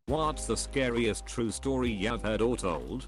What's the scariest true story you've heard or told?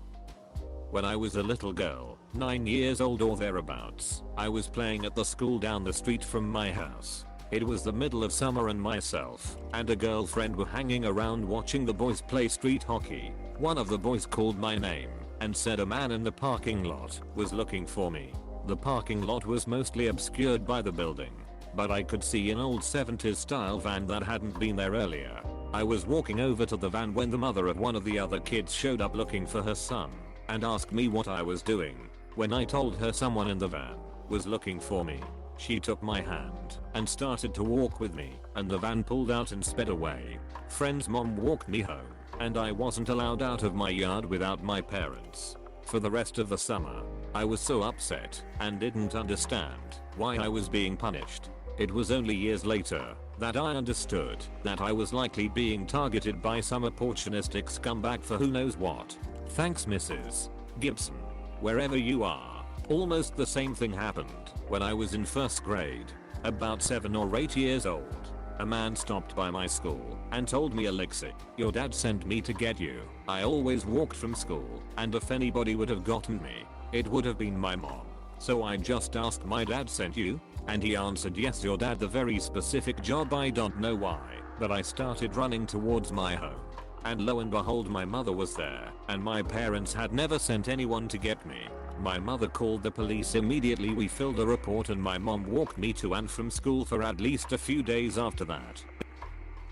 When I was a little girl, 9 years old or thereabouts, I was playing at the school down the street from my house. It was the middle of summer and myself and a girlfriend were hanging around watching the boys play street hockey. One of the boys called my name and said a man in the parking lot was looking for me. The parking lot was mostly obscured by the building, but I could see an old 70s style van that hadn't been there earlier. I was walking over to the van when the mother of one of the other kids showed up looking for her son and asked me what I was doing. When I told her someone in the van was looking for me, she took my hand and started to walk with me, and the van pulled out and sped away. Friend's mom walked me home, and I wasn't allowed out of my yard without my parents. For the rest of the summer, I was so upset and didn't understand why I was being punished. It was only years later that I understood that I was likely being targeted by some opportunistic scumbag for who knows what. Thanks Mrs. Gibson. Wherever you are. Almost the same thing happened when I was in first grade. About 7 or 8 years old. A man stopped by my school and told me, Alexei, your dad sent me to get you. I always walked from school, and if anybody would have gotten me, it would have been my mom. So I just asked, my dad sent you? And he answered, yes, your dad, the very specific job, I don't know why, but I started running towards my home. And lo and behold, my mother was there, and my parents had never sent anyone to get me. My mother called the police immediately. We filled a report and my mom walked me to and from school for at least a few days after that.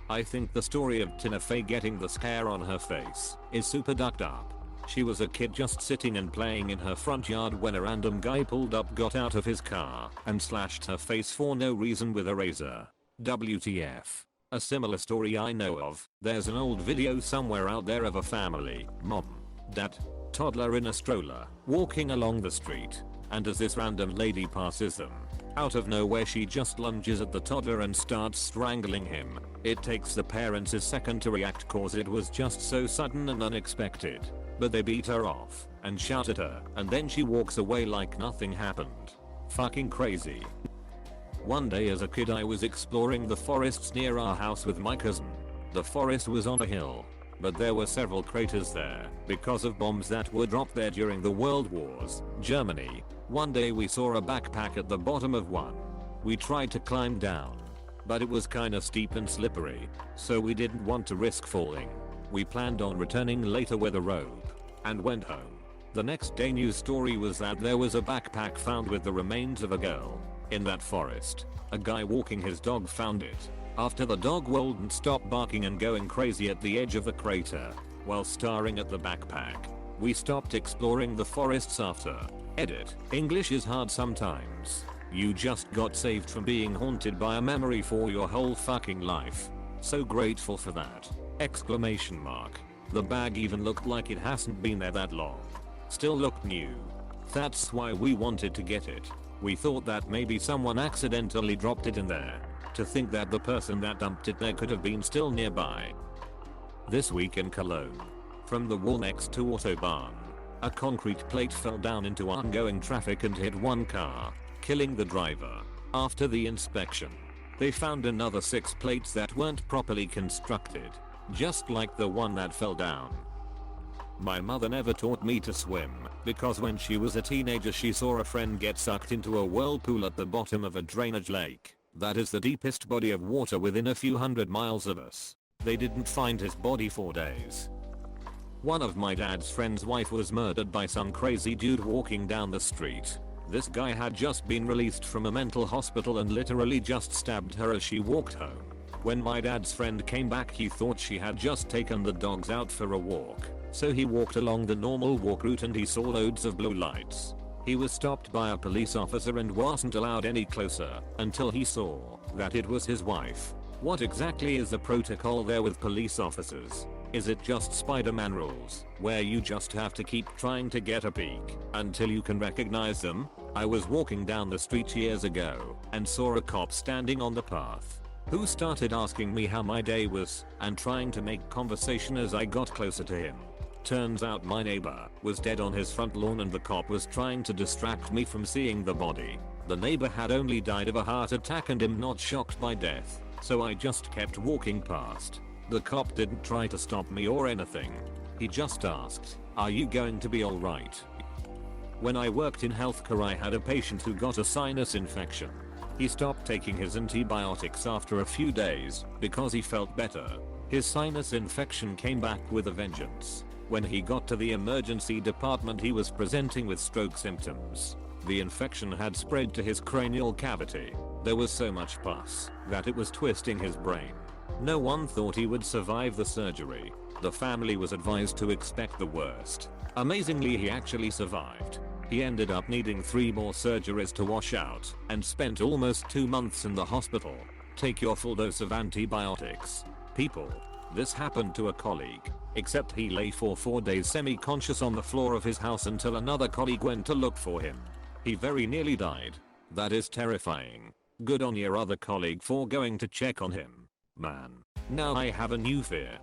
I think the story of Tina Fey getting the scare on her face is super ducked up. She was a kid just sitting and playing in her front yard when a random guy pulled up, got out of his car, and slashed her face for no reason with a razor. WTF. A similar story I know of, there's an old video somewhere out there of a family, mom, dad, toddler in a stroller, walking along the street, and as this random lady passes them, out of nowhere she just lunges at the toddler and starts strangling him. It takes the parents a second to react cause it was just so sudden and unexpected. But they beat her off and shout at her, and then she walks away like nothing happened. Fucking crazy. One day as a kid I was exploring the forests near our house with my cousin. The forest was on a hill, but there were several craters there because of bombs that were dropped there during the World Wars. Germany. One day we saw a backpack at the bottom of one. We tried to climb down, but it was kinda steep and slippery, so we didn't want to risk falling. We planned on returning later with a rope and went home. The next day news story was that there was a backpack found with the remains of a girl in that forest. A guy walking his dog found it after the dog wouldn't stop barking and going crazy at the edge of the crater while staring at the backpack. We stopped exploring the forests after. Edit. English is hard sometimes. You just got saved from being haunted by a memory for your whole fucking life. So grateful for that. Exclamation mark. The bag even looked like it hasn't been there that long. Still looked new. That's why we wanted to get it. We thought that maybe someone accidentally dropped it in there. To think that the person that dumped it there could have been still nearby. This week in Cologne. From the wall next to Autobahn, a concrete plate fell down into oncoming traffic and hit one car, killing the driver. After the inspection, they found another 6 plates that weren't properly constructed, just like the one that fell down. My mother never taught me to swim because when she was a teenager she saw a friend get sucked into a whirlpool at the bottom of a drainage lake. That is the deepest body of water within a few hundred miles of us. They didn't find his body for days. One of my dad's friend's wife was murdered by some crazy dude walking down the street. This guy had just been released from a mental hospital and literally just stabbed her as she walked home. When my dad's friend came back he thought she had just taken the dogs out for a walk. So he walked along the normal walk route and he saw loads of blue lights. He was stopped by a police officer and wasn't allowed any closer until he saw that it was his wife. What exactly is the protocol there with police officers? Is it just Spider-Man rules, where you just have to keep trying to get a peek until you can recognize them? I was walking down the street years ago and saw a cop standing on the path, who started asking me how my day was and trying to make conversation as I got closer to him. Turns out my neighbor was dead on his front lawn and the cop was trying to distract me from seeing the body. The neighbor had only died of a heart attack and am not shocked by death, so I just kept walking past. The cop didn't try to stop me or anything. He just asked, "Are you going to be alright?" When I worked in healthcare, I had a patient who got a sinus infection. He stopped taking his antibiotics after a few days because he felt better. His sinus infection came back with a vengeance. When he got to the emergency department, he was presenting with stroke symptoms. The infection had spread to his cranial cavity. There was so much pus that it was twisting his brain. No one thought he would survive the surgery. The family was advised to expect the worst. Amazingly, he actually survived. He ended up needing 3 more surgeries to wash out and spent almost 2 months in the hospital. Take your full dose of antibiotics. People. This happened to a colleague, except he lay for 4 days semi-conscious on the floor of his house until another colleague went to look for him. He very nearly died. That is terrifying. Good on your other colleague for going to check on him. Man. Now I have a new fear.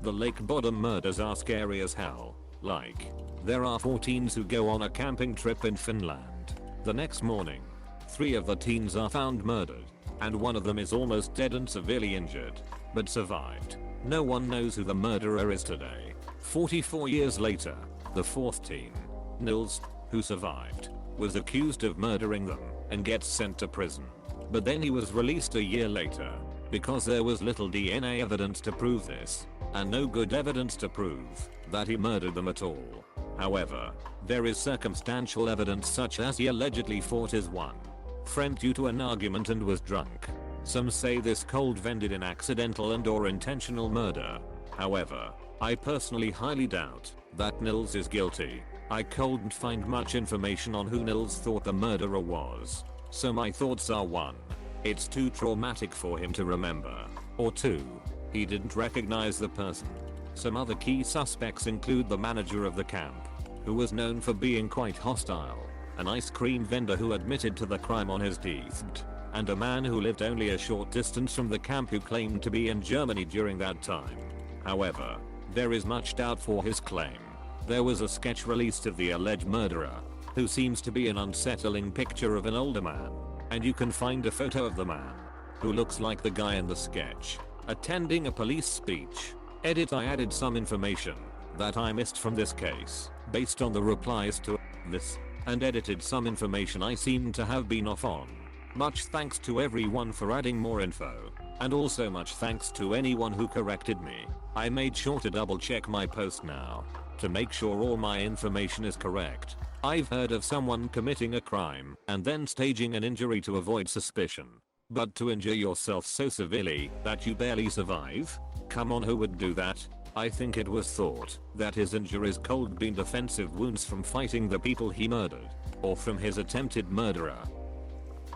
The lake bottom murders are scary as hell. Like, there are 4 teens who go on a camping trip in Finland. The next morning, 3 of the teens are found murdered, and one of them is almost dead and severely injured, but survived. No one knows who the murderer is today. 44 years later, the 4th teen, Nils, who survived, was accused of murdering them and gets sent to prison. But then he was released a year later because there was little DNA evidence to prove this, and no good evidence to prove that he murdered them at all. However, there is circumstantial evidence such as he allegedly fought his one friend due to an argument and was drunk. Some say this cold ended in accidental and/or intentional murder. However, I personally highly doubt that Nils is guilty. I couldn't find much information on who Nils thought the murderer was. So my thoughts are: 1. It's too traumatic for him to remember. Or 2. He didn't recognize the person. Some other key suspects include the manager of the camp, who was known for being quite hostile, an ice cream vendor who admitted to the crime on his teeth, and a man who lived only a short distance from the camp who claimed to be in Germany during that time. However, there is much doubt for his claim. There was a sketch released of the alleged murderer, who seems to be an unsettling picture of an older man, and you can find a photo of the man, who looks like the guy in the sketch, attending a police speech. Edit: I added some information that I missed from this case, based on the replies to this, and edited some information I seem to have been off on. Much thanks to everyone for adding more info, and also much thanks to anyone who corrected me. I made sure to double check my post now, to make sure all my information is correct. I've heard of someone committing a crime and then staging an injury to avoid suspicion. But to injure yourself so severely that you barely survive? Come on, who would do that? I think it was thought that his injuries could be defensive wounds from fighting the people he murdered, or from his attempted murderer.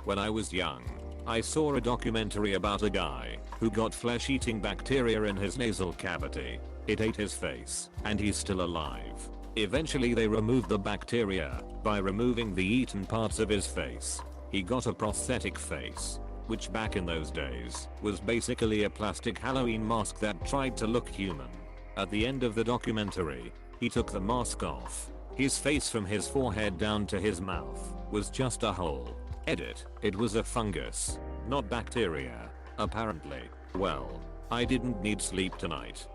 When I was young, I saw a documentary about a guy who got flesh-eating bacteria in his nasal cavity. It ate his face, and he's still alive. Eventually they removed the bacteria by removing the eaten parts of his face. He got a prosthetic face, which back in those days was basically a plastic Halloween mask that tried to look human. At the end of the documentary, he took the mask off. His face from his forehead down to his mouth was just a hole. Edit: it was a fungus, not bacteria, apparently. Well, I didn't need sleep tonight.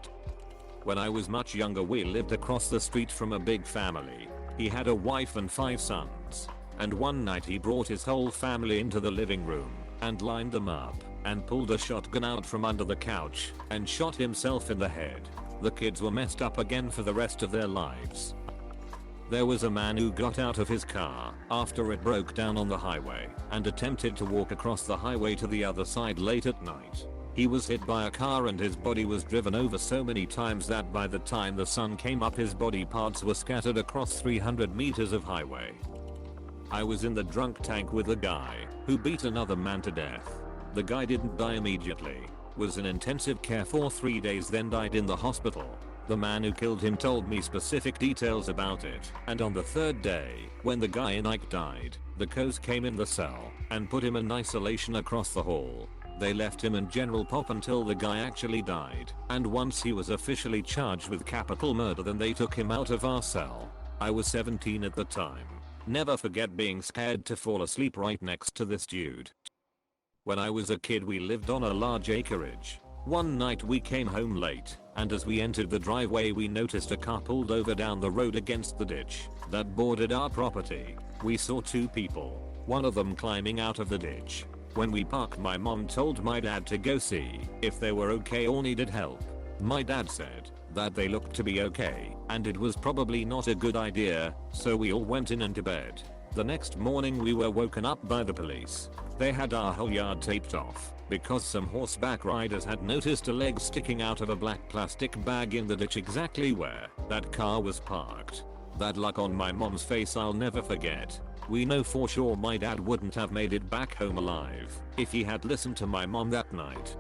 When I was much younger, we lived across the street from a big family. He had a wife and 5 sons. And one night he brought his whole family into the living room and lined them up and pulled a shotgun out from under the couch and shot himself in the head. The kids were messed up again for the rest of their lives. There was a man who got out of his car after it broke down on the highway and attempted to walk across the highway to the other side late at night. He was hit by a car and his body was driven over so many times that by the time the sun came up his body parts were scattered across 300 meters of highway. I was in the drunk tank with a guy who beat another man to death. The guy didn't die immediately, was in intensive care for 3 days, then died in the hospital. The man who killed him told me specific details about it, and on the 3rd day, when the guy in Ike died, the cops came in the cell and put him in isolation across the hall. They left him in general pop until the guy actually died, and once he was officially charged with capital murder, then they took him out of our cell. I was 17 at the time. Never forget being scared to fall asleep right next to this dude. When I was a kid, we lived on a large acreage. One night we came home late, and as we entered the driveway we noticed a car pulled over down the road against the ditch that bordered our property. We saw two people, one of them climbing out of the ditch. When we parked, my mom told my dad to go see if they were okay or needed help. My dad said that they looked to be okay, and it was probably not a good idea, so we all went in and to bed. The next morning we were woken up by the police. They had our whole yard taped off because some horseback riders had noticed a leg sticking out of a black plastic bag in the ditch exactly where that car was parked. That look on my mom's face I'll never forget. We know for sure my dad wouldn't have made it back home alive if he had listened to my mom that night.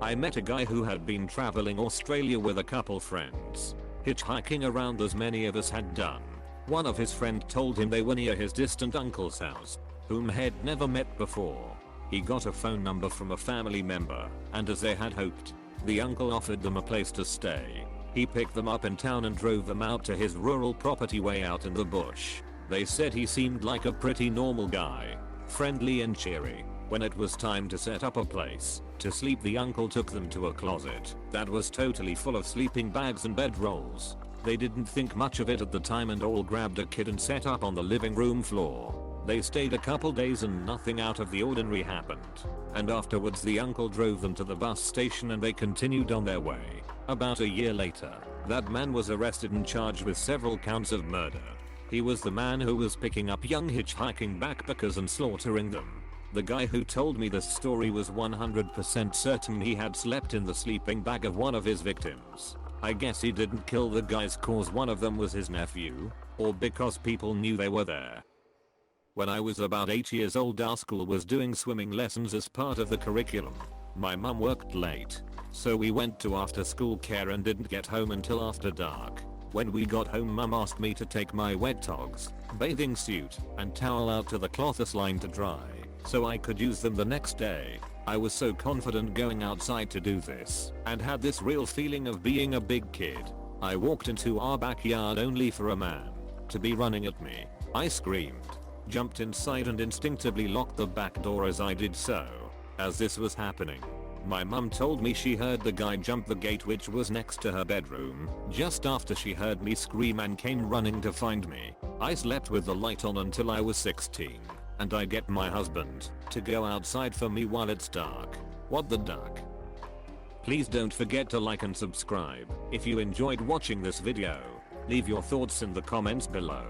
I met a guy who had been traveling Australia with a couple friends, hitchhiking around as many of us had done. One of his friends told him they were near his distant uncle's house, whom he'd never met before. He got a phone number from a family member, and as they had hoped, the uncle offered them a place to stay. He picked them up in town and drove them out to his rural property way out in the bush. They said he seemed like a pretty normal guy, friendly and cheery. When it was time to set up a place to sleep, the uncle took them to a closet that was totally full of sleeping bags and bedrolls. They didn't think much of it at the time and all grabbed a kid and set up on the living room floor. They stayed a couple days and nothing out of the ordinary happened. And afterwards the uncle drove them to the bus station and they continued on their way. About a year later, that man was arrested and charged with several counts of murder. He was the man who was picking up young hitchhiking backpackers and slaughtering them. The guy who told me this story was 100% certain he had slept in the sleeping bag of one of his victims. I guess he didn't kill the guys cause one of them was his nephew, or because people knew they were there. When I was about 8 years old, our school was doing swimming lessons as part of the curriculum. My mum worked late, so we went to after school care and didn't get home until after dark. When we got home, mum asked me to take my wet togs, bathing suit, and towel out to the clothes line to dry, so I could use them the next day. I was so confident going outside to do this, and had this real feeling of being a big kid. I walked into our backyard only for a man to be running at me. I screamed, jumped inside and instinctively locked the back door as I did so. As this was happening, my mum told me she heard the guy jump the gate which was next to her bedroom just after she heard me scream and came running to find me. I slept with the light on until I was 16, and I get my husband to go outside for me while it's dark. What the duck? Please don't forget to like and subscribe if you enjoyed watching this video. Leave your thoughts in the comments below.